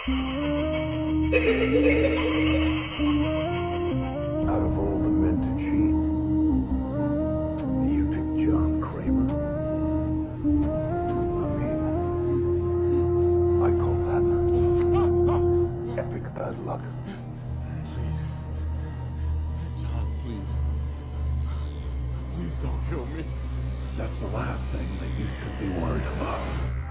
Out of all the men to cheat, you picked John Kramer. I mean, I call that epic bad luck. Please. John, please. Please don't kill me. That's the last thing that you should be worried about.